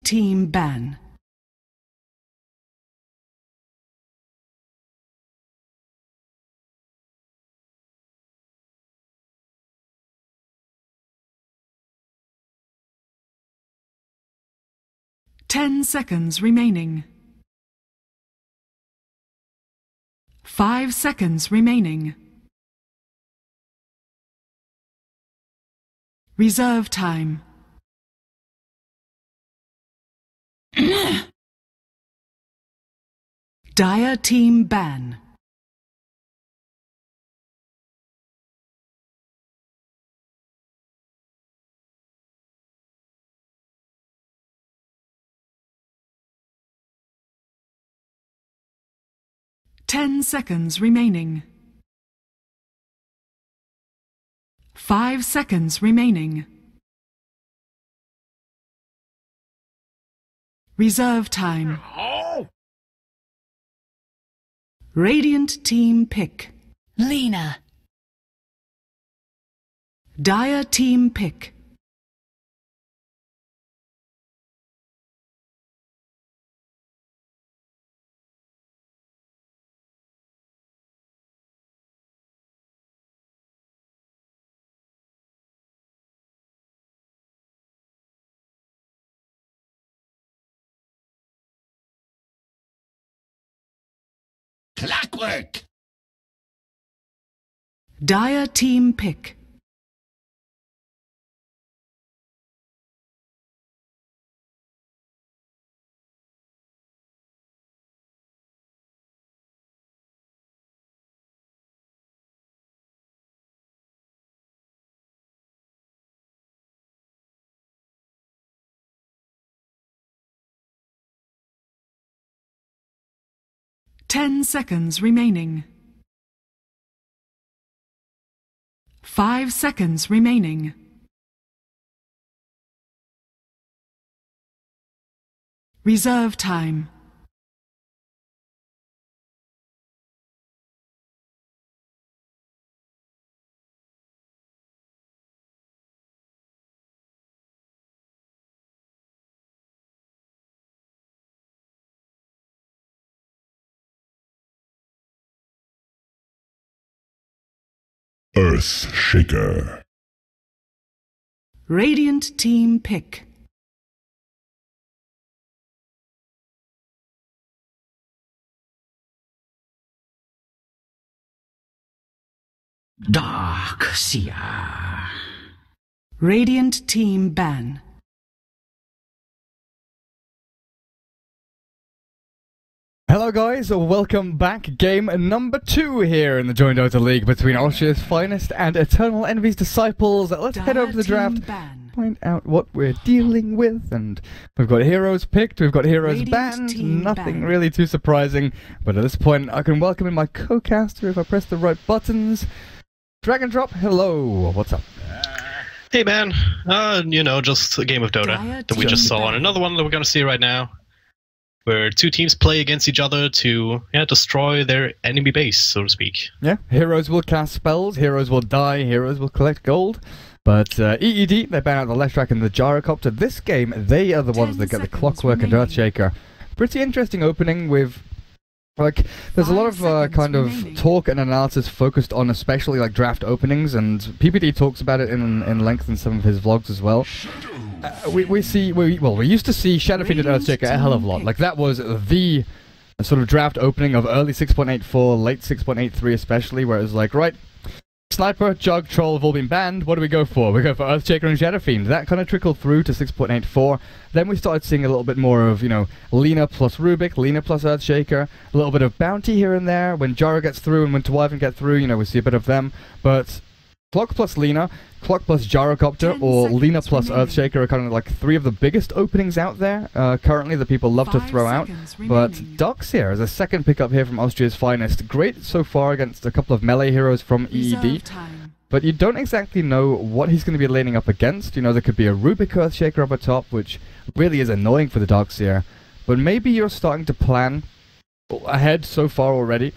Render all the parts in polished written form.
team ban. Ten seconds remaining. 5 seconds remaining. Reserve time. Dire team ban. Ten seconds remaining. 5 seconds remaining. Reserve time. Radiant team pick. Lena. Dire team pick. Clockwork! Dire team pick. Ten seconds remaining. 5 seconds remaining. Reserve time. Earthshaker. Radiant team pick. Darkseer. Radiant team ban. Hello guys, welcome back. Game number 2 here in the joinDOTA League between Austria's finest and Eternal Envy's disciples. Let's head over to the draft, find out what we're dealing with, and we've got heroes picked, we've got heroes banned, nothing really too surprising, but at this point I can welcome in my co-caster if I press the right buttons. Drag and drop, hello, what's up? Hey man, you know, just a game of Dota that we just saw, and another one that we're gonna see right now, where two teams play against each other to destroy their enemy base, so to speak. Yeah, heroes will cast spells, heroes will die, heroes will collect gold. But EED, they ban out the Leshrac and the Gyrocopter. This game, they are the ones that get the Clockwork and Earthshaker. Pretty interesting opening with, like, there's a lot of kind of talk and analysis focused on especially like draft openings, and PPD talks about it in length in some of his vlogs as well. We used to see Shadow Fiend and Earthshaker a hell of a lot. Like, that was the sort of draft opening of early 6.84, late 6.83 especially, where it was like, right, Sniper, Jug, Troll have all been banned, what do we go for? We go for Earthshaker and Shadow Fiend. That kind of trickled through to 6.84. Then we started seeing a little bit more of, you know, Lena plus Rubik, Lena plus Earthshaker, a little bit of Bounty here and there. When Jara gets through and when Wyvern get through, you know, we see a bit of them. But Clock plus Lena, Clock plus Gyrocopter, or Lena plus Earthshaker are kind of like 3 of the biggest openings out there currently that people love to throw out. But Darkseer is a second pickup here from Austria's finest. Great so far against a couple of melee heroes from EED. But you don't exactly know what he's going to be laning up against. You know, there could be a Rubik Earthshaker up at top, which really is annoying for the Darkseer. But maybe you're starting to plan ahead so far already.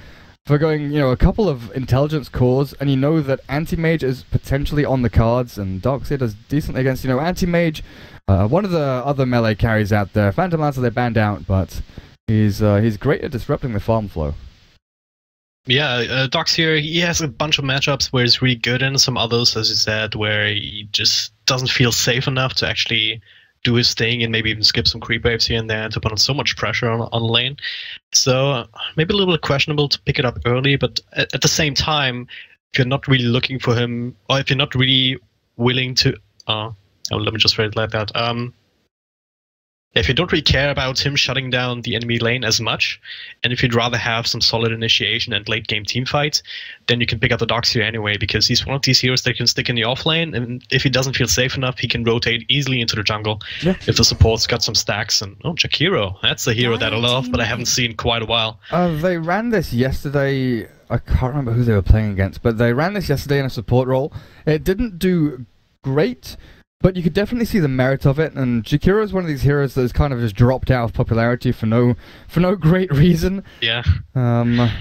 for going, a couple of intelligence cores, and you know that Anti-Mage is potentially on the cards, and Darkseer does decently against, Anti-Mage, one of the other melee carries out there. Phantom Lancer they banned out, but he's great at disrupting the farm flow. Yeah, Darkseer, he has a bunch of matchups where he's really good in, some others, as you said, where he just doesn't feel safe enough to actually do his thing and maybe even skip some creep waves here and there to put on so much pressure on lane. So maybe a little bit questionable to pick it up early, but at the same time, if you're not really looking for him, or if you're not really willing to... let me just phrase it like that. If you don't really care about him shutting down the enemy lane as much, and if you'd rather have some solid initiation and late game team fights, then you can pick up the Darkseer anyway, because he's one of these heroes that can stick in the off lane, and if he doesn't feel safe enough, he can rotate easily into the jungle if the support's got some stacks. And Jakiro, that's a hero that I love, but I haven't seen quite a while. They ran this yesterday. I can't remember who they were playing against, but they ran this yesterday in a support role. It didn't do great, but you could definitely see the merit of it, and Jakiro is one of these heroes that has kind of just dropped out of popularity for no great reason. Yeah.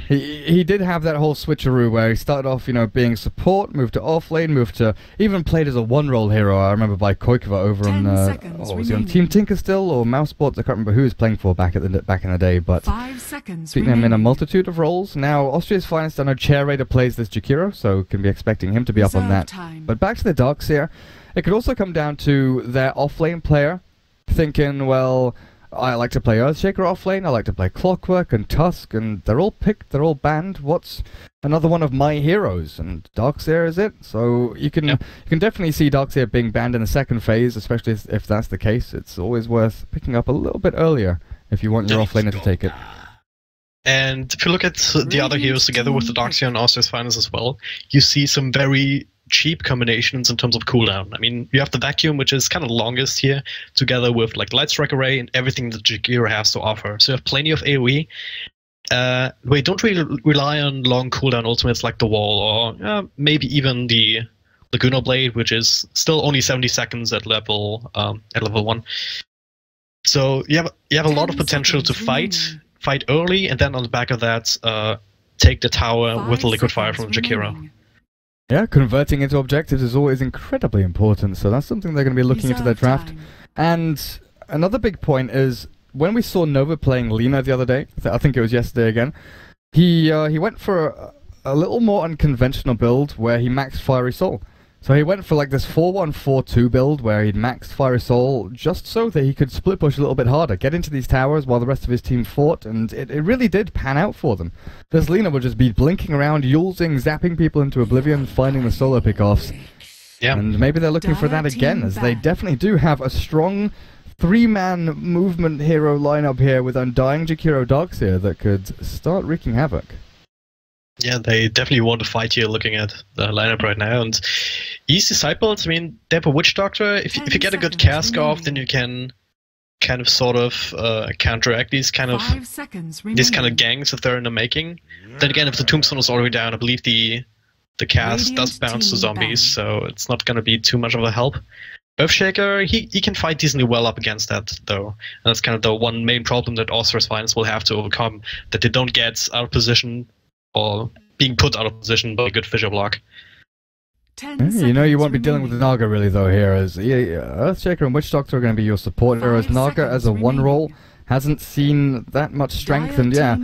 He did have that whole switcheroo where he started off, being support, moved to offlane, moved to even played as a one-role hero. I remember by Koikova over on was he on Team Tinker still or Mouse Sports? I can't remember who he was playing for back in the day, but 5 seconds seeing him in a multitude of roles. Now Austria's finest, I know Chair Raider plays this Jakiro, so can be expecting him to be up on that. But back to the Darkseer. It could also come down to their offlane player thinking, well, I like to play Earthshaker offlane, I like to play Clockwork and Tusk, and they're all picked, they're all banned. What's another one of my heroes? And Darkseer is it? So you can definitely see Darkseer being banned in the second phase, especially if that's the case. It's always worth picking up a little bit earlier if you want your offlaner to take it. And if you look at the other heroes together with the Darkseer and Austria's finest as well, you see some very cheap combinations in terms of cooldown. I mean, you have the Vacuum, which is kind of the longest here, together with like Light Strike Array and everything that Jakiro has to offer. So you have plenty of AoE. We don't really rely on long cooldown ultimates like the Wall, or maybe even the Laguna Blade, which is still only 70 seconds at level 1. So you have a lot of potential to fight early, and then on the back of that, take the tower with the Liquid Fire from Jakiro. Yeah, converting into objectives is always incredibly important, so that's something they're going to be looking into their draft. And another big point is, when we saw Nova playing Lina the other day, I think it was yesterday again, he went for a little more unconventional build where he maxed Fiery Soul. So he went for like this 4-1-4-2 build where he'd maxed Fiery Soul just so that he could split push a little bit harder, get into these towers while the rest of his team fought, and it really did pan out for them. This Lina would just be blinking around, yulzing, zapping people into oblivion, finding the solo pickoffs. Yeah. And maybe they're looking for that again, as they definitely do have a strong 3-man movement hero lineup here with Undying, Jakiro, Darkseer that could start wreaking havoc. Yeah, they definitely want to fight here looking at the lineup right now. And easy side builds, I mean, they have a Witch Doctor. If you get a good cask off, then you can kind of sort of counteract these kind of gangs that they're in the making. Then again, if the Tombstone is already down, I believe the cast does bounce to zombies, so it's not going to be too much of a help. Earthshaker, he can fight decently well up against that, though. And that's kind of the one main problem that Austria's finest will have to overcome, that they don't get out of position or being put out of position by a good fissure block. You won't be dealing with Naga really though here, as Earthshaker and Witch Doctor are going to be your support heroes. Naga as a one-roll hasn't seen that much strength, and yeah,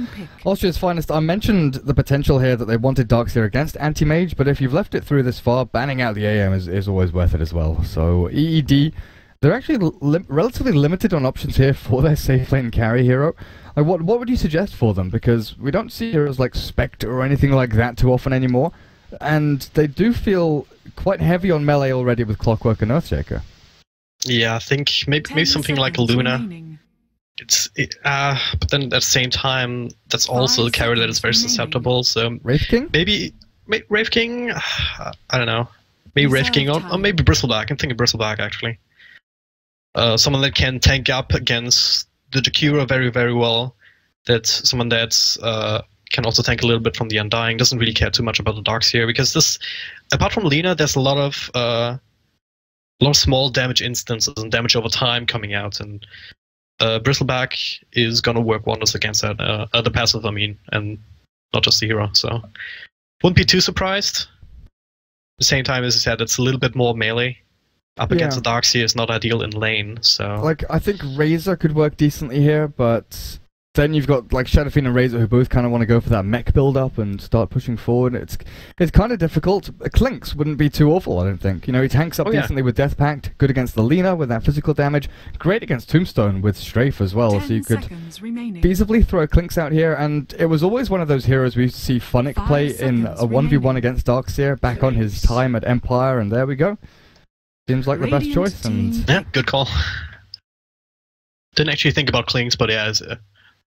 Austria's finest. I mentioned the potential here that they wanted Darkseer against Anti-Mage, but if you've left it through this far, banning out the AM is always worth it as well. So EED, they're actually relatively limited on options here for their safe lane carry hero. Like, what would you suggest for them? Because we don't see heroes like Spectre or anything like that too often anymore, and they do feel quite heavy on melee already with Clockwork and Earthshaker. Yeah, I think maybe something like Luna. But then at the same time, that's also a carry that is very susceptible. So Wraith King? Maybe Wraith King. I don't know. Maybe Wraith King or maybe Bristleback. I'm thinking Bristleback actually. Someone that can tank up against the Jakiro very, very well. That's someone that's can also tank a little bit from the Undying. Doesn't really care too much about the Darkseer, because this, apart from Lina, there's a lot of small damage instances and damage over time coming out, and Bristleback is gonna work wonders against that. The passive, I mean, and not just the hero. So wouldn't be too surprised. At the same time, as I said, it's a little bit more melee. Up against the Darkseer is not ideal in lane, so... Like, I think Razor could work decently here, but then you've got, like, Shadowfiend and Razor who both kind of want to go for that mech build-up and start pushing forward. It's kind of difficult. Clinkz wouldn't be too awful, I don't think. You know, he tanks up decently with Death Pact, good against the Lina with that physical damage, great against Tombstone with Strafe as well, so you could feasibly throw Clinkz out here, and it was always one of those heroes we used to see Funnick play in a 1v1 against Darkseer back on his time at Empire, and there we go. Seems like the best choice, and... Yeah, good call. Didn't actually think about Clinkz, but yeah,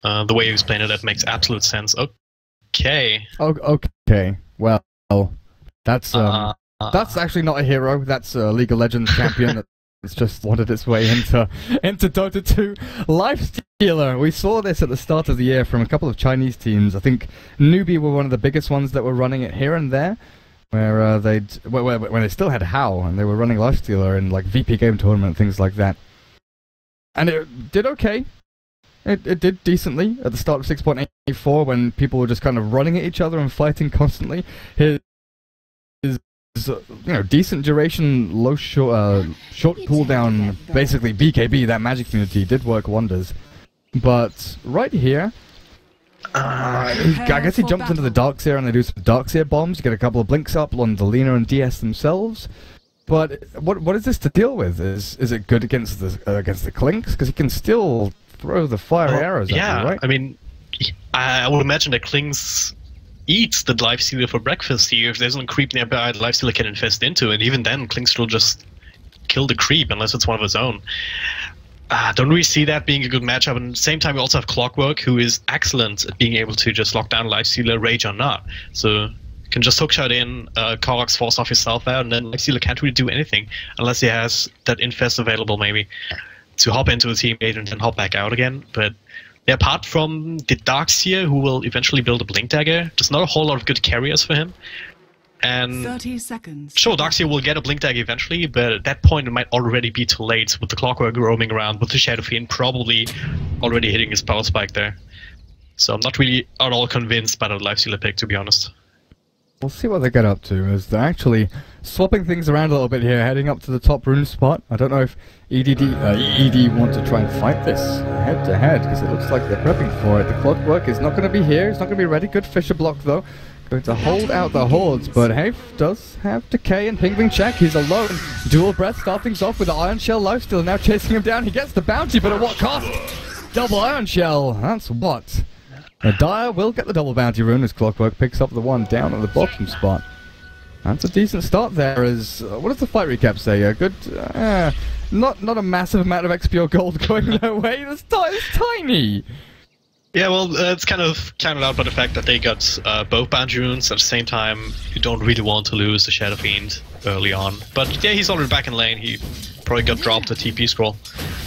the way you explained it, that makes absolute sense. Okay. Okay, well, that's actually not a hero, that's a League of Legends champion that's just wanted its way into Dota 2. Lifestealer, we saw this at the start of the year from a couple of Chinese teams. I think Newbie were one of the biggest ones that were running it here and there. Where when they still had HOW and they were running Lifestealer in like VP game tournament, things like that. And it did okay. It did decently at the start of 6.84 when people were just kind of running at each other and fighting constantly. His decent duration, short cooldown, basically BKB, that magic community did work wonders. But right here, I guess he jumps into the Darkseer and they do some Darkseer bombs, get a couple of blinks up on the Lina and DS themselves. But what is this to deal with? Is it good against the Clinkz? Because he can still throw the fire arrows at you, right? I mean, I would imagine that Clinkz eats the Lifestealer for breakfast here. If there's no creep nearby, the Lifestealer can infest into, and even then Clinkz will just kill the creep unless it's one of his own. Don't really see that being a good matchup. And at the same time, we also have Clockwork, who is excellent at being able to just lock down Lifestealer, Rage or not. So you can just hookshot in, Korok's force off yourself there, and then Lifestealer can't really do anything unless he has that infest available, maybe, to hop into a teammate and then hop back out again. But apart from the Darkseer, who will eventually build a Blink Dagger, there's not a whole lot of good carriers for him. And 30 seconds. Sure, Darkseer will get a Blink Dagger eventually, but at that point it might already be too late with the Clockwork roaming around, with the Shadowfiend probably already hitting his power spike there. So I'm not really at all convinced by the Lifestealer pick, to be honest. We'll see what they get up to, as they're actually swapping things around a little bit here, heading up to the top rune spot. I don't know if EED want to try and fight this head-to-head, because it looks like they're prepping for it. The Clockwork is not going to be here, it's not going to be ready. Good Fisher block, though. Going to hold out the hordes, but Hafe does have Decay and Pingwing check. He's alone. Dual Breath start things off with the Iron Shell Lifestealer now chasing him down. He gets the bounty, but at what cost? Double Iron Shell. That's what. Dire will get the double bounty rune as Clockwork picks up the one down at the bottom spot. That's a decent start there. As what does the fight recap say? A good, not a massive amount of XP or gold going their way. It's tiny. Yeah, well, it's kind of counted out by the fact that they got both bounty runes. At the same time, you don't really want to lose the Shadowfiend early on. But yeah, he's already back in lane. He probably got dropped a TP scroll.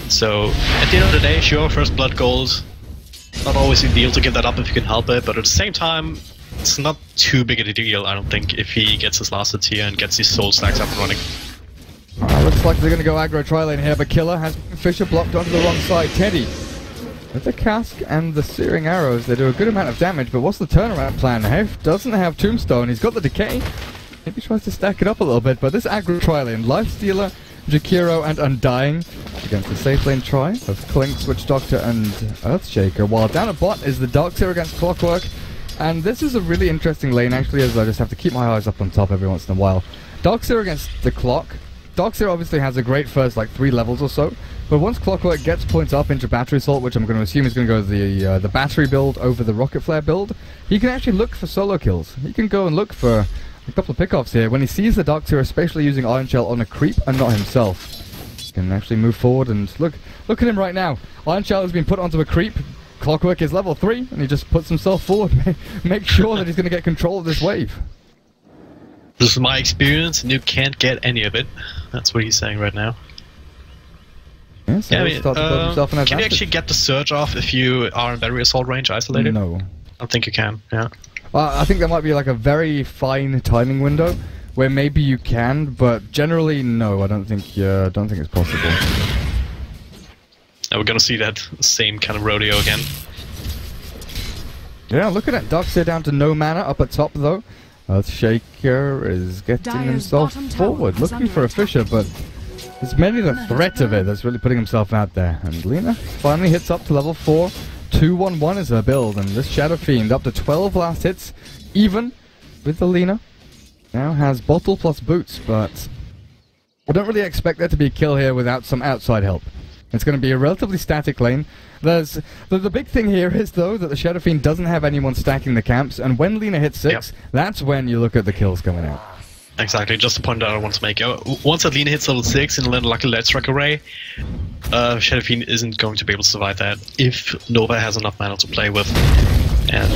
So at the end of the day, sure, first blood gold. Not always ideal to give that up if you can help it, but at the same time, it's not too big a deal, I don't think, if he gets his last tier and gets his soul stacks up and running. Looks like they're going to go aggro tri-lane here, but Killer has Fisher blocked onto the wrong side. Teddy, with the cask and the searing arrows, they do a good amount of damage, but what's the turnaround plan? Hef doesn't have Tombstone, he's got the Decay. Maybe tries to stack it up a little bit, but this aggro tri-lane, Lifestealer, Jakiro and Undying against the safe lane try of Clinkz, Witch Doctor and Earthshaker, while down at bot is the Darkseer against Clockwork. And this is a really interesting lane actually, as I just have to keep my eyes up on top every once in a while. Darkseer against the Clock. Darkseer obviously has a great first like 3 levels or so, but once Clockwork gets points up into Battery Assault, which I'm going to assume is going to go the battery build over the Rocket Flare build, he can actually look for solo kills. He can go and look for a couple of pickoffs here. When he sees the Darkseer, especially using Iron Shell on a creep and not himself, he can actually move forward and look at him right now. Iron Shell has been put onto a creep. Clockwork is level 3, and he just puts himself forward. Make sure that he's going to get control of this wave. This is my experience, and you can't get any of it. That's what he's saying right now. Yeah, so yeah, start to put himself in can you actually get the surge off if you are in battery assault range isolated? No. I don't think you can, yeah. I think there might be like a very fine timing window where maybe you can, but generally no, I don't think it's possible. Now we're gonna see that same kind of rodeo again. Yeah, looking at Darkseer down to no mana up at top though. Earthshaker is getting himself forward, looking for a Fissure, but it's mainly the threat of it that's really putting himself out there. And Lina finally hits up to level 4. 2-1-1 is her build, and this Shadow Fiend up to 12 last hits, even with the Lina. Now has Bottle plus Boots, but I don't really expect there to be a kill here without some outside help. It's going to be a relatively static lane. The big thing here is, though, that the Shadow Fiend doesn't have anyone stacking the camps, and when Lina hits 6, that's when you look at the kills coming out. Exactly, just the point that I want to make. Once that Lina hits level 6 in a little lucky Light Strike array, Shadow Fiend isn't going to be able to survive that if Nova has enough mana to play with. And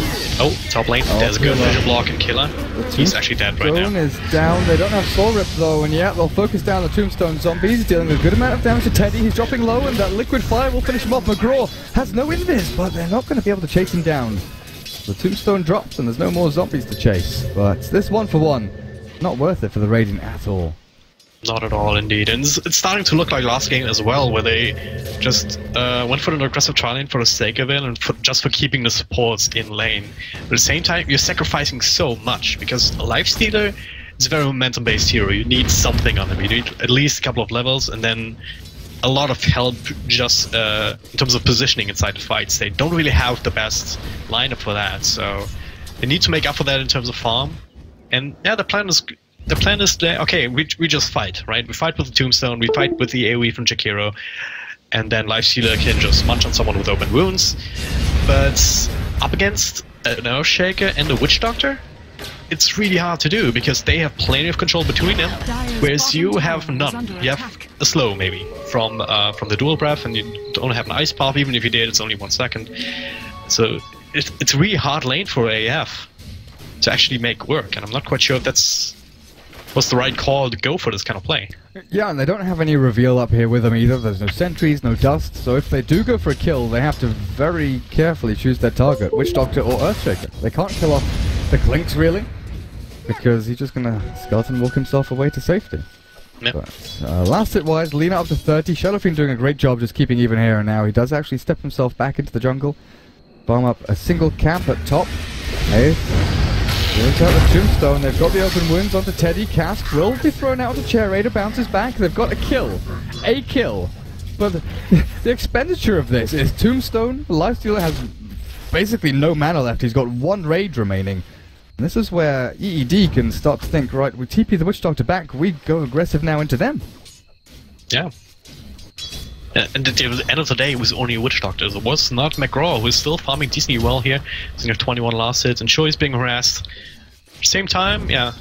top lane, there's a good vision block and killer. He's actually dead right now. Tombstone is down. They don't have Soul Rip though, and yeah, they'll focus down the Tombstone zombies, dealing a good amount of damage to Teddy. He's dropping low, and that Liquid Fire will finish him off. McGraw has no invis, but they're not going to be able to chase him down. The Tombstone drops, and there's no more zombies to chase. But this 1-for-1, not worth it for the Radiant at all. Not at all, indeed. And it's starting to look like last game as well, where they just went for an aggressive tri-lane for the sake of it and just for keeping the supports in lane. But at the same time, you're sacrificing so much, because a Lifestealer is a very momentum-based hero. You need something on him. You need at least a couple of levels, and then a lot of help just in terms of positioning inside the fights. They don't really have the best lineup for that, so they need to make up for that in terms of farm. And yeah, the plan is okay, we just fight, right? We fight with the Tombstone, we fight with the AoE from Jakiro, and then Lifestealer can just munch on someone with open wounds. But up against an Earthshaker and a Witch Doctor, it's really hard to do, because they have plenty of control between them, whereas you have none. You have a slow, maybe, from the dual breath, and you don't have an ice path. Even if you did, it's only 1 second. So it's a really hard lane for AF to actually make work, and I'm not quite sure if what's the right call to go for this kind of play. Yeah, and they don't have any reveal up here with them either. There's no sentries, no dust, so if they do go for a kill, they have to very carefully choose their target, Witch Doctor or Earthshaker. They can't kill off the Clinks, really, because he's just gonna skeleton walk himself away to safety. Yep. But, last hit-wise, Lina up to 30. Shadow Fiend doing a great job just keeping even here and now. He does actually step himself back into the jungle, bomb up a single camp at top. Hey. Here's out the Tombstone. They've got the open wounds onto Teddy. Cask will be thrown out of the chair. Raider bounces back. They've got a kill. A kill. But the expenditure of this is Tombstone. Lifestealer has basically no mana left. He's got 1 raid remaining. And this is where EED can start to think, right, we TP the Witch Doctor back. We go aggressive now into them. Yeah. And at the end of the day, it was only a Witch Doctor. It was not McGraw, who is still farming decently well here. He's got 21 last hits, and sure, he's being harassed. At the same time, yeah,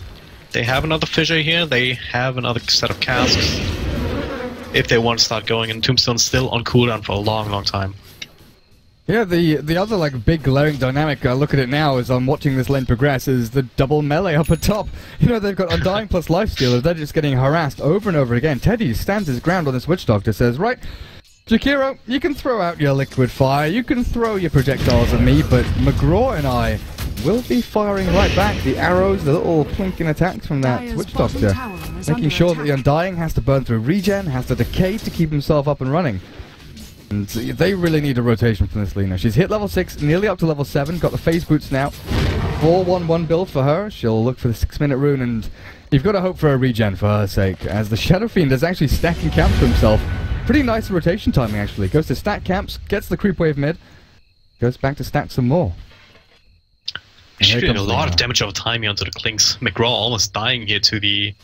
they have another Fissure here. They have another set of casks if they want to start going, and Tombstone's still on cooldown for a long, long time. Yeah, the other like big glaring dynamic, look at it now as I'm watching this lane progress, is the double melee up at top. You know, they've got Undying plus Lifestealer, they're just getting harassed over and over again. Teddy stands his ground on this Witch Doctor, says, right, Jakiro, you can throw out your Liquid Fire, you can throw your projectiles at me, but McGraw and I will be firing right back the arrows, the little plinking attacks from that Witch Doctor, making sure that the Undying has to burn through regen, has to decay to keep himself up and running. And they really need a rotation from this Lina. She's hit level 6, nearly up to level 7, got the phase boots now. 4-1-1 build for her. She'll look for the 6-minute rune, and you've got to hope for a regen for her sake, as the Shadow Fiend is actually stacking camps for himself. Pretty nice rotation timing, actually. Goes to stack camps, gets the creep wave mid, goes back to stack some more. She's doing a lot of damage over time onto the Clinks. McGraw almost dying here to the...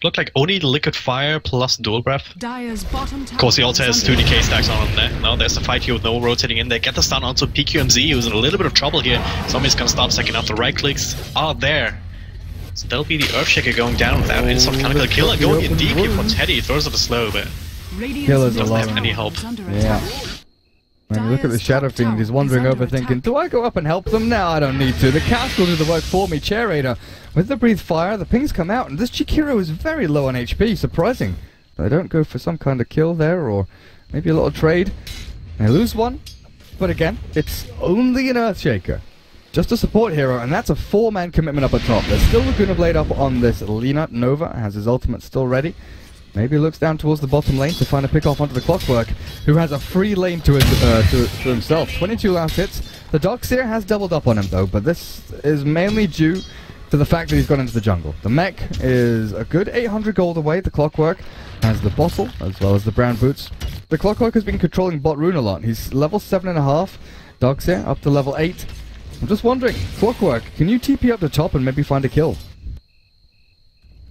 Looked like only the Liquid Fire plus Dual Breath. Of course, he also has 2 decay stacks on him there. Now there's a fight here with no rotating in. They get the stun onto PQMZ, who's in a little bit of trouble here. Somebody's gonna stop second up. The right clicks are there. So that'll be the Earthshaker going down without any sort of mechanical killer. Going in deep here for Teddy. Throws up a slow, but Killer's doesn't have any help. Yeah. When you look at the Shadow Fiend, he's wandering over thinking, do I go up and help them? No, I don't need to. The cast will do the work for me. Chair Raider with the Breathe Fire, the pings come out, and this Chikiro is very low on HP. Surprising. They don't go for some kind of kill there, or maybe a little trade. They lose one, but again, it's only an Earthshaker. Just a support hero, and that's a 4-man commitment up at top. There's still Laguna Blade up on this Lina. Nova has his ultimate still ready. Maybe looks down towards the bottom lane to find a pick off onto the Clockwork, who has a free lane to himself. 22 last hits, The Doxier has doubled up on him though, but this is mainly due to the fact that he's gone into the jungle. The mech is a good 800 gold away. The Clockwork has the bottle as well as the brown boots. The Clockwork has been controlling bot rune a lot. He's level 7.5. Doxier up to level 8. I'm just wondering, Clockwork, can you TP up the top and maybe find a kill?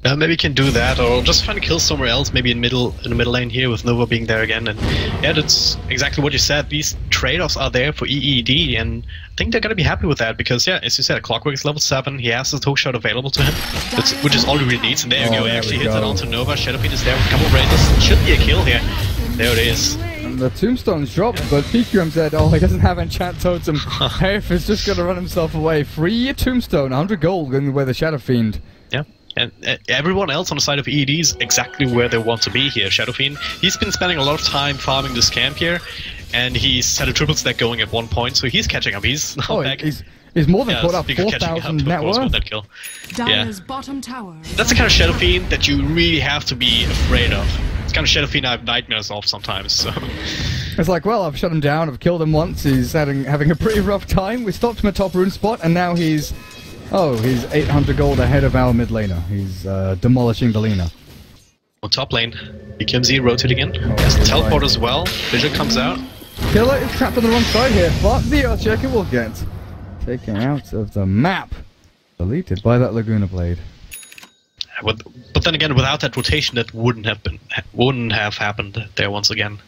Maybe you can do that, or just find a kill somewhere else, maybe in the middle lane here with Nova being there again. And yeah, that's exactly what you said. These trade-offs are there for EED, and I think they're gonna be happy with that because, yeah, as you said, Clockwork is level 7. He has his hookshot available to him, which is all he really needs. And there you go. He actually hits it onto Nova. Shadowfiend is there with a couple of ranges. Should be a kill here. There it is. And the tombstone's dropped, but PQM said, oh, he doesn't have enchant totem. Haif is just gonna run himself away. Free tombstone, 100 gold going away the Shadowfiend. Yeah. And everyone else on the side of EED is exactly where they want to be here. Shadowfiend, he's been spending a lot of time farming this camp here, and he's had a triple stack going at one point, so he's catching up. He's now back. He's more than caught up. 4,000 net worth. That kill. Dire's bottom tower. That's the kind of Shadowfiend that you really have to be afraid of. It's kind of Shadowfiend I have nightmares of sometimes. So. It's like, well, I've shut him down. I've killed him once. He's having a pretty rough time. We stopped him at top rune spot, and now he's 800 gold ahead of our mid laner. He's demolishing the Lina. On top lane, BKMZ rotating in. Has the teleport as well. Vision comes out. Killer is trapped on the wrong side here, but the Earthshaker will get taken out of the map. Deleted by that Laguna Blade. But then again, without that rotation, that wouldn't have happened there once again.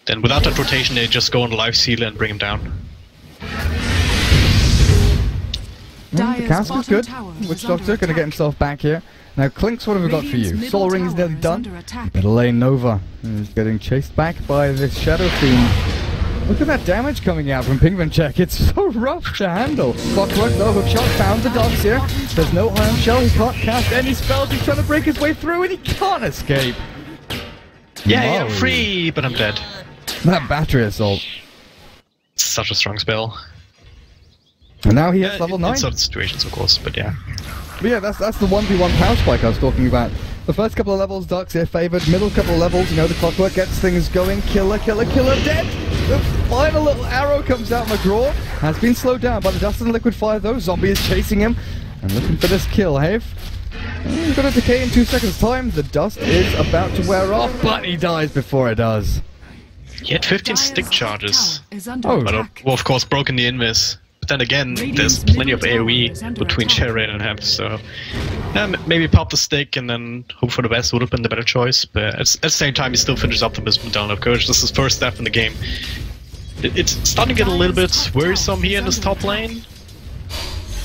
Then without that rotation, they just go on the life sealer and bring him down. The cask is good. Witch Doctor gonna get himself back here. Now, Clinks, what have we got for you? Soul Ring's nearly done. Middle lane Nova is getting chased back by this Shadowfiend. Look at that damage coming out from Penguin Check. It's so rough to handle. Clockwork though, hookshot found the dogs here. There's no Iron Shell. He can't cast any spells. He's trying to break his way through and he can't escape. Yeah, I'm free, but I'm dead. That battery assault. Such a strong spell. And now he hits level 9. In certain situations, of course, but yeah. But yeah, that's the 1v1 power spike I was talking about. The first couple of levels, Dark's here favoured. Middle couple of levels, you know, the Clockwork gets things going. Killer, dead! The final little arrow comes out. McGraw has been slowed down by the dust and liquid fire, though. Zombie is chasing him and looking for this kill. Haif gonna decay in 2 seconds' time. The dust is about to wear off, but he dies before it does. He had 15 stick charges. Oh, but well, of course, broken the invis. But then again, there's plenty of AoE between Shadowrain and him, so maybe pop the stick and then hope for the best would have been the better choice. But at the same time, he still finishes up the Medallion of Courage. This is his first step in the game. It's starting to get a little bit worrisome here in this top lane,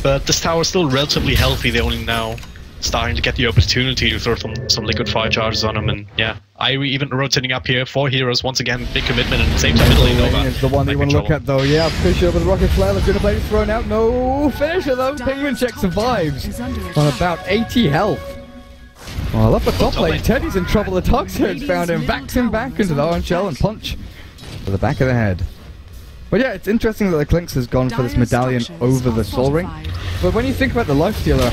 but this tower is still relatively healthy. They're only now starting to get the opportunity to throw some liquid fire charges on him, and yeah, Irie even rotating up here. 4 heroes once again, big commitment, and at the same time middle lane Nova. It's the one that you want to look at though. Yeah, Fisher with a rocket flare. Laguna Blade is thrown out. No finisher though. Penguin Check survives on about 80 health. Well, up at top lane, Teddy's in trouble. The Toxic found him, backs him back into the Iron Shell and punch to the back of the head. But yeah, it's interesting that the Clinks has gone for this medallion over the Soul Ring. But when you think about the Lifestealer,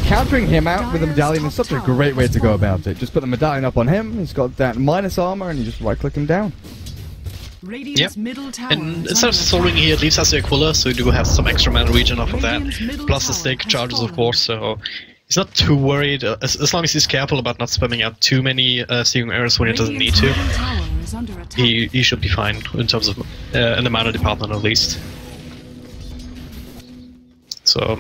countering him out with the medallion is such a great way to go about it. Just put the medallion up on him, he's got that minus armor, and you just right-click him down. Yep, and instead of Soul Ring here, it leaves us the Aquila, so you do have some extra mana regen off of that, plus the stick charges, of course, so he's not too worried, as long as he's careful about not spamming out too many searing arrows when he doesn't need to. He should be fine in terms of in the mana department at least. So,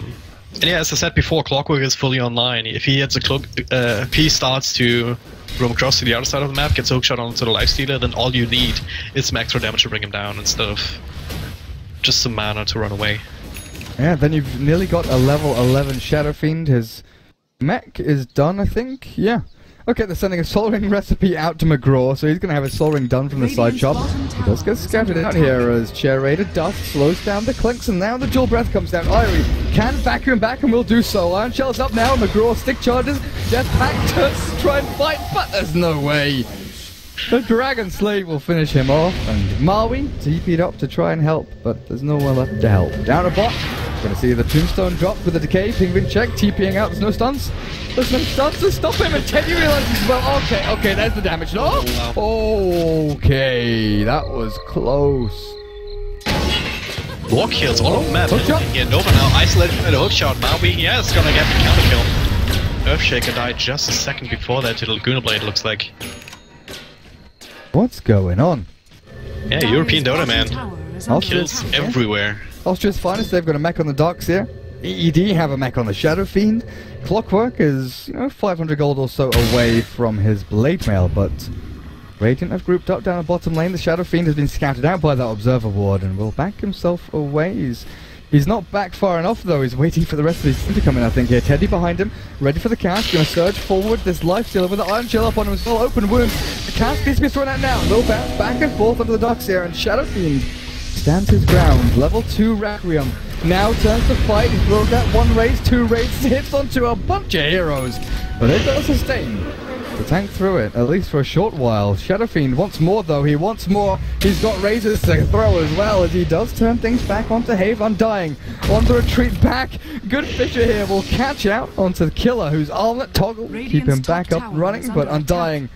and yeah, as I said before, Clockwork is fully online. If he hits if he starts to roam across to the other side of the map, gets hookshot onto the Lifestealer, then all you need is some extra damage to bring him down instead of just some mana to run away. Yeah, then you've nearly got a level 11 Shadowfiend. His mech is done, I think. Yeah. Okay, they're sending a Soul Ring recipe out to McGraw, so he's going to have his Soul Ring done from the side shop. He does get scouted out here as Chair Raided Dust slows down the Clinks, and now the Dual Breath comes down. Irie can vacuum back and will do so. Iron Shell's up now, McGraw stick charges, Jetpack does try and fight, but there's no way. The Dragon Slave will finish him off, and Maui TP'd up to try and help, but there's no one left to help. Down a bot, gonna see the Tombstone drop with the Decay, Penguin Check, TPing out, there's no stuns. There's no stuns to stop him, and Teddy realizes, well, okay, there's the damage. Oh, okay, that was close. More kills all over the map. Hook shot. Yeah, Nova now isolated by the hook shot. Now it's gonna get the counter kill. Earthshaker died just a second before that to Laguna Blade, looks like. What's going on? Yeah, European Dota, man. Austria's Kills everywhere. Austria's finest, they've got a mech on the docks here. EED have a mech on the Shadow Fiend. Clockwork is, 500 gold or so away from his blade mail, but Radiant have grouped up down the bottom lane. The Shadow Fiend has been scouted out by that Observer Ward and will back himself away. He's not back far enough though, he's waiting for the rest of his team to come in, I think here. Teddy behind him, ready for the cast, gonna surge forward. This Lifestealer with the Iron Chill up on him as well, open wound. The cast needs to be thrown out now. Little bounce back and forth under the docks here, and Shadow Fiend stands his ground. Level 2 Requiem now turns to fight. He throws that 1 raise, 2 raises, hits onto a bunch of heroes. But they've got to sustain to tank through it, at least for a short while. Shadow Fiend wants more though, he wants more. He's got razors to throw as well as he does turn things back onto Have. Undying on the retreat back. Good Fisher here will catch out onto the Killer, whose armlet toggle keep him back up running, but Undying.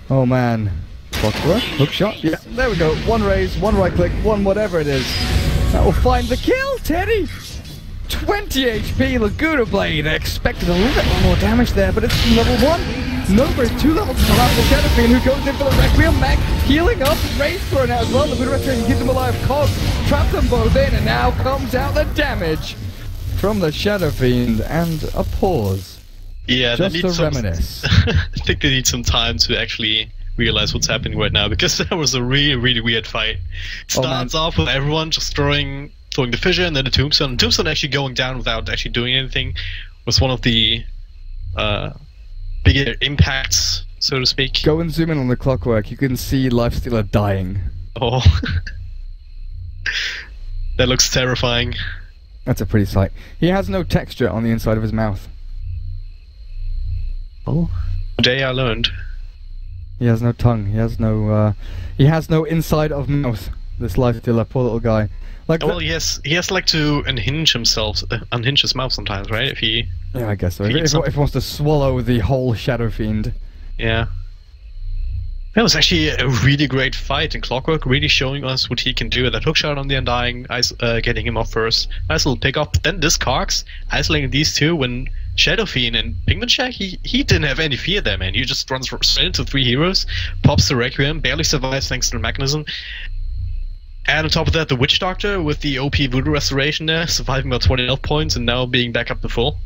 Oh man. Clockwork, hook shot, yeah, there we go. 1 raise, 1 right click, 1 whatever it is. That will find the kill, Teddy! 20 HP, Laguna Blade. I expected a little bit more damage there, but it's level 1. Nova is 2 levels below the Shadow Fiend, who goes in for the Requiem mech, healing up, raise thrown out as well. Laguna Restoration keeps them alive. Cog traps them both in, and now comes out the damage from the Shadow Fiend, and a pause. Yeah, just they need to reminisce. I think they need some time to actually realize what's happening right now, because that was a really weird fight. It starts off with everyone just throwing the Fissure and then the Tombstone. Tombstone actually going down without actually doing anything was one of the bigger impacts, so to speak. Go and zoom in on the Clockwork. You can see Lifestealer dying. Oh. That looks terrifying. That's a pretty sight. He has no texture on the inside of his mouth. Oh. Today I learned. He has no tongue. He has no inside of mouth. This Lifestealer, poor little guy. Like he has like to unhinge his mouth sometimes, right? If he. Yeah, I guess so. If he wants to swallow the whole Shadow Fiend. Yeah. That was actually a really great fight, and Clockwork really showing us what he can do. That hookshot on the Undying, getting him off first. Nice little pick up. Then this Cox isolating these two when Shadow Fiend and Pigment Shack, he didn't have any fear there, man. He just runs straight into 3 heroes, pops the Requiem, barely survives thanks to the mechanism. And on top of that, the Witch Doctor with the OP Voodoo Restoration there, surviving about 20 health points and now being back up to full.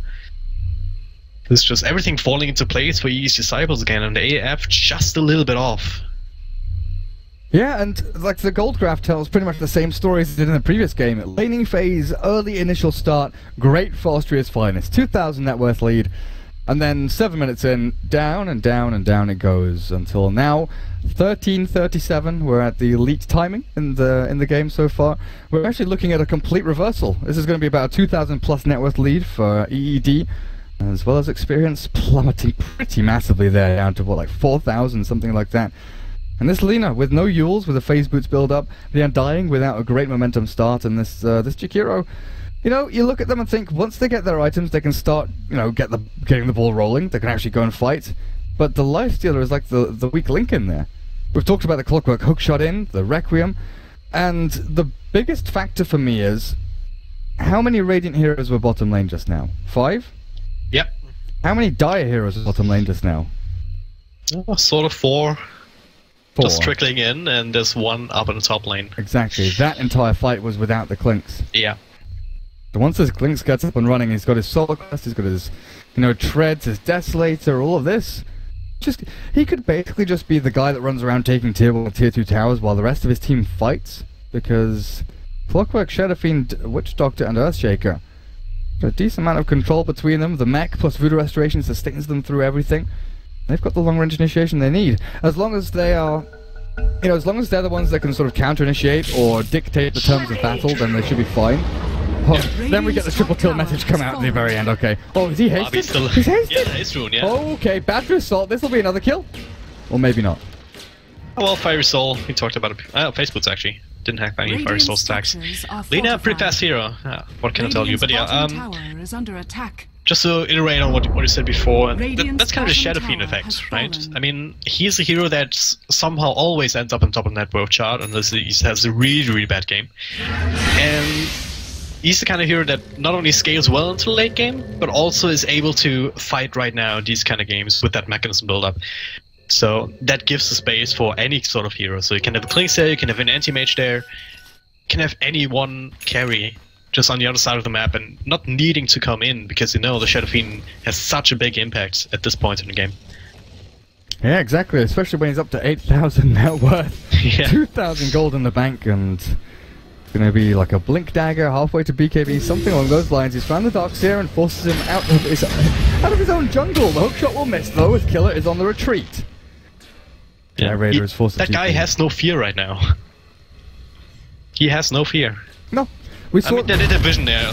It's just everything falling into place for EE's Disciples again, and the AF just a little bit off. Yeah, and like the gold graph tells pretty much the same story as it did in the previous game. Laning phase, early initial start, great for Austria's finest. 2,000 net worth lead. And then 7 minutes in, down and down and down it goes until now. 13:37. We're at the elite timing in the game so far. We're actually looking at a complete reversal. This is going to be about a 2,000 plus net worth lead for EED, as well as experience plummeting pretty massively there, down to what, like 4,000, something like that. And this Lina with no Yules, with a phase boots build up, the Undying without a great momentum start, and this Jakiro. You look at them and think, once they get their items, they can start, getting the ball rolling. They can actually go and fight. But the Lifestealer is like the weak link in there. We've talked about the Clockwork hookshot in, the Requiem, and the biggest factor for me is, how many Radiant heroes were bottom lane just now? 5? Yep. How many Dire heroes were bottom lane just now? Sort of 4. 4. Just trickling in, and there's 1 up in the top lane. Exactly. That entire fight was without the Clinks. Yeah. So once his Clinks gets up and running, he's got his Solar Quest, he's got his, Treads, his Desolator, all of this. He could basically just be the guy that runs around taking tier 1 and tier 2 towers while the rest of his team fights, because Clockwork, Shadow Fiend, Witch Doctor, and Earthshaker, got a decent amount of control between them. The mech plus Voodoo Restoration sustains them through everything. They've got the long-range initiation they need. As long as they are, as long as they're the ones that can sort of counter-initiate or dictate the terms of battle, then they should be fine. Oh, then we get the triple kill message come out at the very end, okay. Oh, is he hasted? He's hasted? Yeah, it's rune, yeah. Okay, Battery Assault, this will be another kill. Or maybe not. Oh, well, Fiery Soul, we talked about it. Face Boots, actually. Didn't have any Fiery Soul stacks. Lina, pretty fast hero. What can I tell you? But yeah, just to iterate on what you said before, that's kind of the Shadow Fiend effect, right? I mean, he's a hero that somehow always ends up on top of the net worth chart unless he has a really bad game. And he's the kind of hero that not only scales well into the late game, but also is able to fight right now these kind of games with that mechanism build-up. So that gives the space for any sort of hero. So you can have a Klings there, you can have an anti-mage there, you can have any one carry just on the other side of the map and not needing to come in, because you know the Shadow Fiend has such a big impact at this point in the game. Yeah, exactly, especially when he's up to 8,000 net worth, Yeah. 2,000 gold in the bank, and it's going to be like a blink dagger halfway to BKB, something along those lines. He's found the Darkseer and forces him out of his own jungle. The hookshot will miss though, as Killer is on the retreat. Yeah, Raider is forced to that guy TP. has no fear right now. He has no fear. No. We saw I mean, they did a vision there.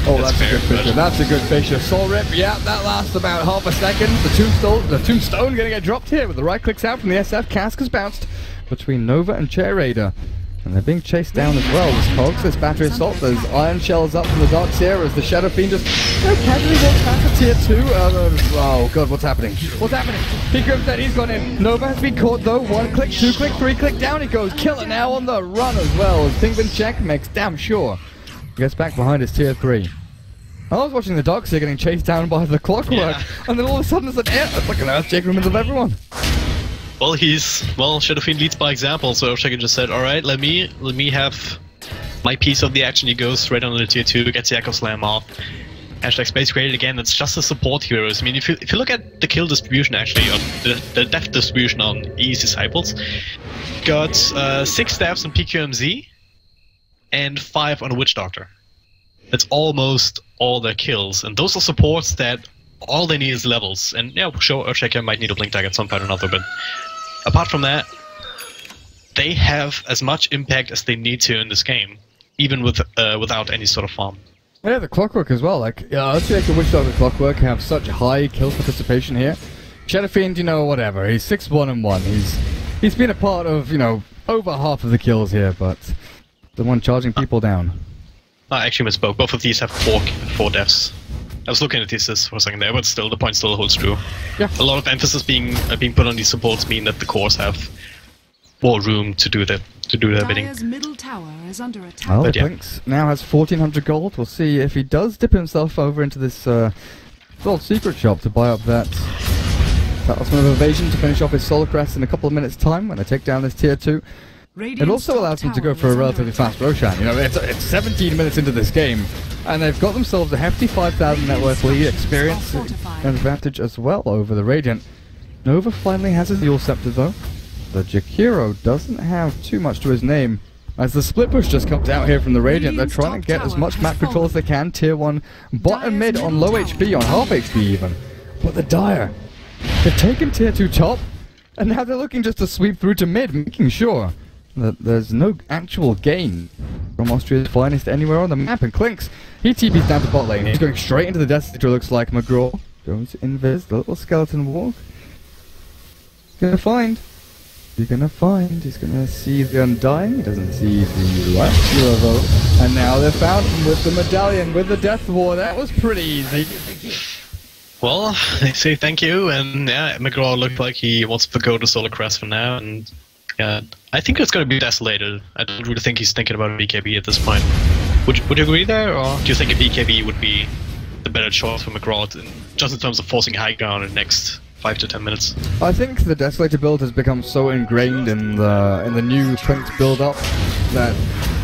Oh, that's fair, a good Fisher. That's a good Fisher. Soul Rip, yeah, that lasts about half a second. The Tombstone gonna get dropped here with the right clicks out from the SF. Cask has bounced between Nova and Chair Raider. And they're being chased down as well. There's Cogs, there's Battery Assault, there's Iron Shells up from the Darkseer as the Shadow Fiend just casually walks past the tier 2. Oh god, what's happening? What's happening? He grips that, he's gone in. Nova has been caught though. 1 click, 2 click, 3 click, down he goes. Killer now on the run as well. As Tingman check makes damn sure. He gets back behind his tier 3. I was watching the Darkseer getting chased down by the Clockwork, and then all of a sudden it's like an Earthshaker in the middle of everyone. Well, Shadow Fiend leads by example, so Earthshaker just said, alright, let me have my piece of the action. He goes straight on the tier 2, gets the Echo Slam off. Hashtag Space Created again, it's just the support heroes. I mean, if you look at the kill distribution actually, or the death distribution on E's Disciples, got 6 deaths on PQMZ, and 5 on the Witch Doctor. That's almost all their kills, and those are supports that all they need is levels. And yeah, sure, Earthshaker might need a blink tag at some point or another, but apart from that, they have as much impact as they need to in this game, even without any sort of farm. Yeah, the Clockwork as well. Like, Earthshaker, Witch Doctor, Clockwork have such high kill participation here. Shadow Fiend, you know, whatever. He's 6-1-1. He's been a part of, you know, over half of the kills here, but the one charging people down. I actually misspoke. Both of these have 4 deaths. I was looking at this for a second there, but still, the point still holds true. Yeah. A lot of emphasis being put on these supports mean that the cores have more room to do their bidding. Dire's middle tower is under attack. Well, the But yeah. Blinks now has 1,400 gold. We'll see if he does dip himself over into this little secret shop to buy up that Talisman of Evasion to finish off his Solar Crest in a couple of minutes' time when they take down this tier 2. It also allows them to go for a relatively fast Roshan. You know, it's 17 minutes into this game, and they've got themselves a hefty 5,000 net worth lead, experience and advantage as well over the Radiant. Nova finally has his Dual Scepter though. The Jakiro doesn't have too much to his name. As the split push just comes out here from the Radiant, they're trying to get as much map control as they can. Tier 1 bot and mid on low HP, on half HP even. But the Dire, they've taken tier 2 top, and now they're looking just to sweep through to mid, making sure that there's no actual gain from Austria's finest anywhere on the map. And Klinks, he TP's down to bot lane. He's going straight into the Death Stitcher, looks like. McGraw goes invis, the little skeleton walk. He's gonna find. He's gonna see the Undying. He doesn't see the last hero though. And now they've found him with the medallion, with the Death War. That was pretty easy. Well, they say thank you, and yeah, McGraw looked like he wants to go to Solar Crest for now, and yeah, I think it's going to be Desolated. I don't really think he's thinking about a BKB at this point. Would you agree there, or do you think a BKB would be the better choice for McGraw, just in terms of forcing high ground in the next 5 to 10 minutes? I think the Desolator build has become so ingrained in the new Klinks build up that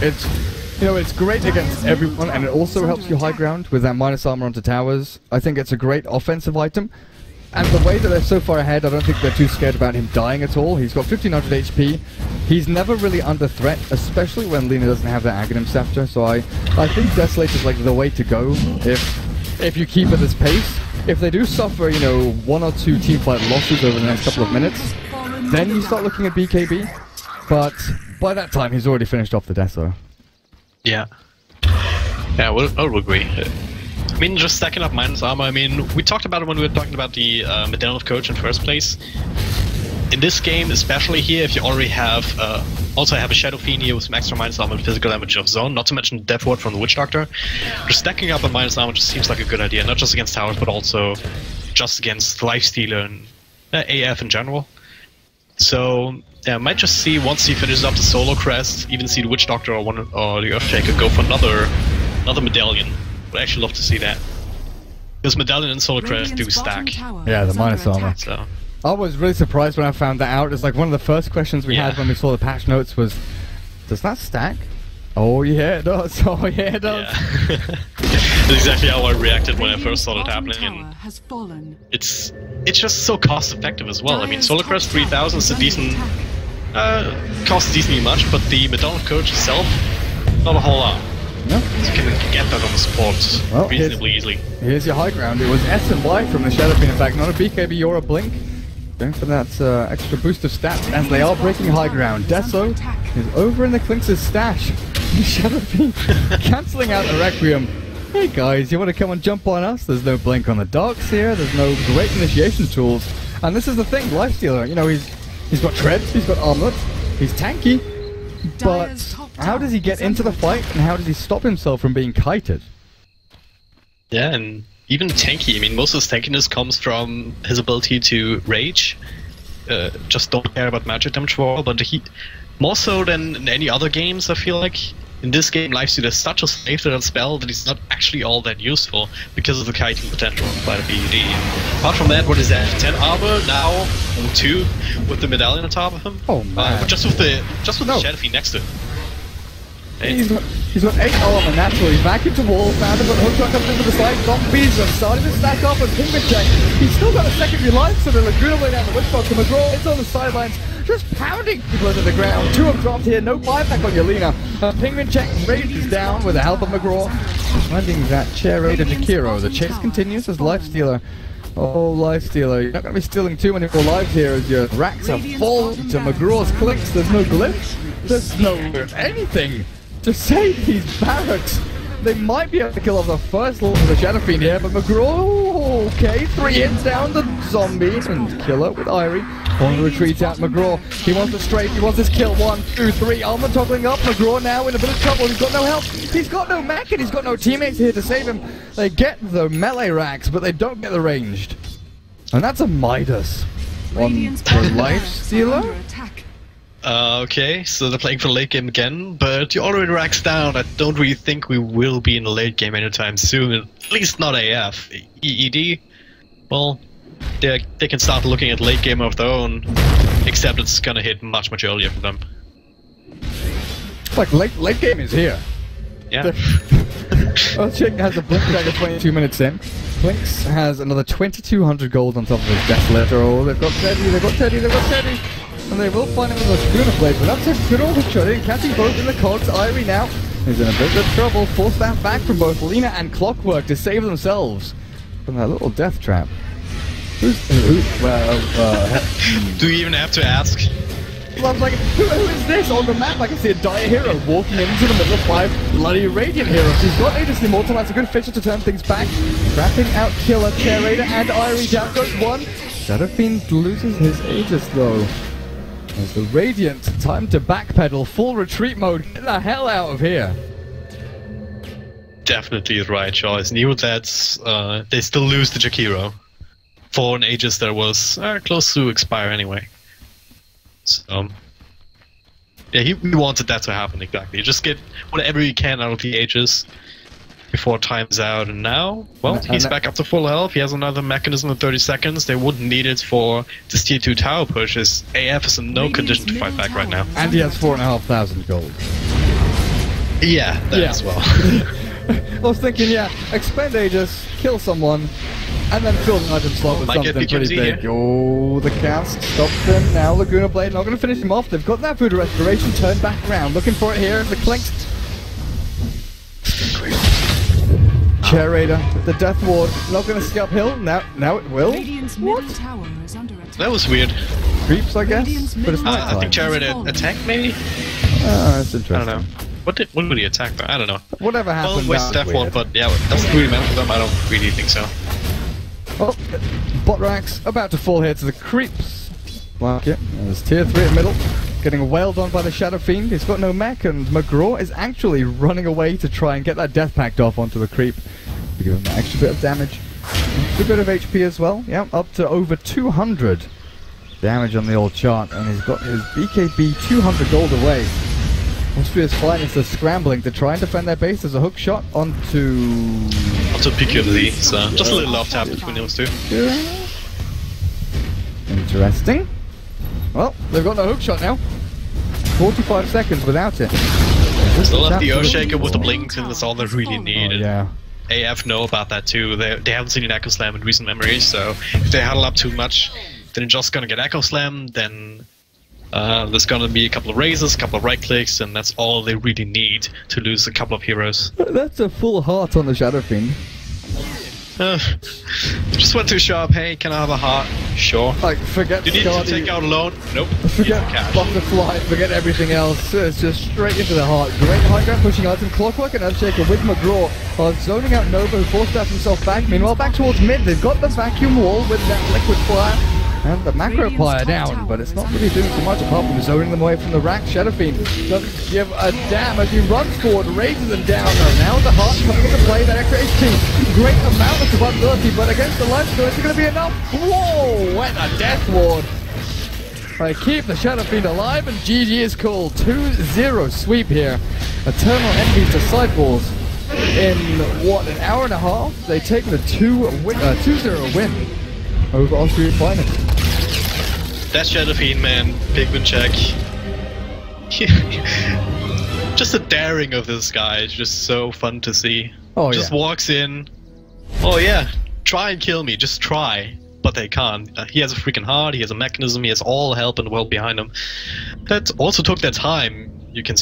it's great against everyone, and it also helps you high ground with that minus armor onto towers. I think it's a great offensive item. And the way that they're so far ahead, I don't think they're too scared about him dying at all. He's got 1,500 HP. He's never really under threat, especially when Lina doesn't have that Aghanim Scepter. So I think Desolator is like the way to go if you keep at this pace. If they do suffer, 1 or 2 teamfight losses over the next couple of minutes, then you start looking at BKB. But by that time, he's already finished off the Deso. Yeah. Yeah, I would agree. I mean, just stacking up minus armor, I mean, we talked about it when we were talking about the Medallion of Courage in first place. In this game, especially here, if you already have also have a Shadow Fiend here with some extra minus armor and physical damage of zone, not to mention Death Ward from the Witch Doctor, just stacking up a minus armor just seems like a good idea, not just against towers, but also just against Lifestealer and AF in general. So, Yeah, I might just see once he finishes up the solo crest, even see the Witch Doctor or the Earthshaker go for another medallion. Would actually love to see that. Because medallion and solo crest do stack. Yeah, the minus armor. So. I was really surprised when I found that out. It's like one of the first questions we had when we saw the patch notes was, does that stack? Oh yeah, it does. Oh yeah, it does. Yeah. That's exactly how I reacted when I first saw it happening. And it's just so cost effective as well. I mean, Solar Crest 3000 is a decent, costs decently much, but the medallion coach itself, not a whole lot. No. So you can get that on the support reasonably easily. Here's your high ground. It was S and Y from the Shadow Fiend, in fact, not a BKB or a Blink. Going for that extra boost of stats as they are breaking high ground. Deso is over in the Clinks' stash. The Shadow Fiend cancelling out the Requiem. Hey guys, you want to come and jump on us? There's no Blink on the Darks here, there's no great initiation tools. And this is the thing, Lifestealer, you know, he's got treads, he's got armlet, he's tanky. But how does he get into the fight, and how does he stop himself from being kited? Yeah, and even tanky, I mean, most of his tankiness comes from his ability to rage. Just don't care about magic damage for all, but he, more so than in any other games, I feel like. In this game, Lifestealer is such a slave to that spell that he's not actually all that useful because of the kiting potential by the EED. Apart from that, what is that? 10 armor, now 2 with the medallion on top of him? Oh man. Just with the Shadow Fiend next to it. He's got 8 armor naturally, back into wall, found him, but Hookshot comes into the side, zombies are starting to stack up, and Pingman check. He's still got a secondary life, so the Laguna way down the Witchbox, and McGraw is on the sidelines, just pounding people into the ground. 2 have dropped here, no buyback on Yelena. Pingman check rages down with the help of McGraw, finding that chair raider Jakiro. The chase continues as Lifestealer. Oh, Lifestealer, you're not going to be stealing too many more lives here as your racks are full to McGraw's Clinks. There's no glyphs, there's no anything to save these barracks. They might be able to kill off the first Lord of the Shadow Fiend here, but McGraw, okay, 3 hits down the zombie and killer with Irie. On the retreat out, McGraw, he wants to strafe, he wants his kill, 1, 2, 3, armor toggling up, McGraw now in a bit of trouble, he's got no help, he's got no mech and he's got no teammates here to save him. They get the melee racks, but they don't get the ranged. And that's a Midas on the Lifestealer. Okay, so they're playing for late game again, but you already racks down. I don't really think we will be in the late game anytime soon, at least not AF. EED, well, they can start looking at late game of their own, except it's gonna hit much earlier for them. Like, late game is here. Yeah. Earthshaker has a Blink dagger 22 minutes in. Blinks has another 2200 gold on top of his Death Letter. Oh, they've got Teddy, they've got Teddy, they've got Teddy! And they will find him with a Schooner Blade, but that's a good old shot in, catching both in the cogs. Irie now is in a bit of trouble, force that back from both Lena and Clockwork to save themselves from that little death trap. Well, do you even have to ask? Well, I was like, who is this? On the map I can see a Dire Hero walking into the middle of 5 bloody Radiant Heroes. He's got Aegis Immortal, that's a good fixture to turn things back. Wrapping out Killer, Chair Raider and Irie, down goes 1. Shadow Fiend loses his Aegis though. As the Radiant, time to backpedal, full retreat mode, get the hell out of here. Definitely the right choice. Knew that they still lose the Jakiro for an Aegis that was close to expire anyway. So, yeah, he wanted that to happen exactly. Just get whatever you can out of the Aegis before time's out, and now, well, he's back up to full health. He has another mechanism in 30 seconds. They wouldn't need it for this tier 2 tower push, as AF is in no condition to fight back right now. And he has 4,500 gold. Yeah, that as well. I was thinking, yeah, expend Aegis, kill someone, and then fill the item slot with something pretty big. Oh, the cast stops him. Now Laguna Blade not going to finish him off. They've got that food restoration turned back around. Looking for it here. The Clinks. Chair Raider with the Death Ward. Not going to ski uphill. Now it will. What? That was weird. Creeps, I guess. But it's not. I think Chair Raider attacked, maybe? That's interesting. I don't know. What would he attack though? I don't know. Whatever happened. Well, waste Death Ward, but yeah, doesn't really matter for them. I don't really think so. Oh, bot racks about to fall here to the creeps. Like it. There's tier 3 in middle. Getting wailed on by the Shadow Fiend. He's got no mech, and McGraw is actually running away to try and get that Death Pact off onto the creep. To give him an extra bit of damage. A bit of HP as well. Yeah, up to over 200. damage on the old chart, and he's got his BKB 200 gold away. Austria's finest are scrambling to try and defend their base. There's a hook shot onto PQZ, so just a little off tap between those two. Yeah. Interesting. Well, they've got no hook shot now. 45 seconds without it. Still have the Earthshaker with the blink, and that's all they really need. Oh, yeah. AF know about that too. They haven't seen an Echo Slam in recent memory, so if they huddle up too much, then they're just gonna get Echo Slam, then there's gonna be a couple of raises, a couple of right clicks, and that's all they really need to lose a couple of heroes. That's a full heart on the Shadow Fiend. Just went too sharp. Hey, can I have a heart? Sure. Like, forget You need Scardy, to take out a loan? Nope. forget Butterfly, forget everything else. It's just straight into the heart. Great high ground pushing out some Clockwork and Earthshaker with McGraw. Zoning out Nova, who forced out himself back. Meanwhile, back towards mid, they've got the vacuum wall with that liquid fire. And the macro pyre down, but it's not really doing too much apart from zoning them away from the rack. Shadow Fiend doesn't give a damn as he runs forward, raises them down. Now the heart coming into play, that extra HP. Great amount of survivability, but against the life steal, is it going to be enough? Whoa, what a death ward. They keep the Shadow Fiend alive, and GG is called. 2-0 sweep here. Eternal enemies to sideboards. In, what, an hour and a half? They take the 2-0 win over Austrian finest. That Shadow Fiend, man, Pigman check. Just the daring of this guy is just so fun to see. Oh, just walks in. Oh yeah, try and kill me, just try. But they can't. He has a freaking heart, he has a mechanism, he has all help in the world behind him. That also took their time, you can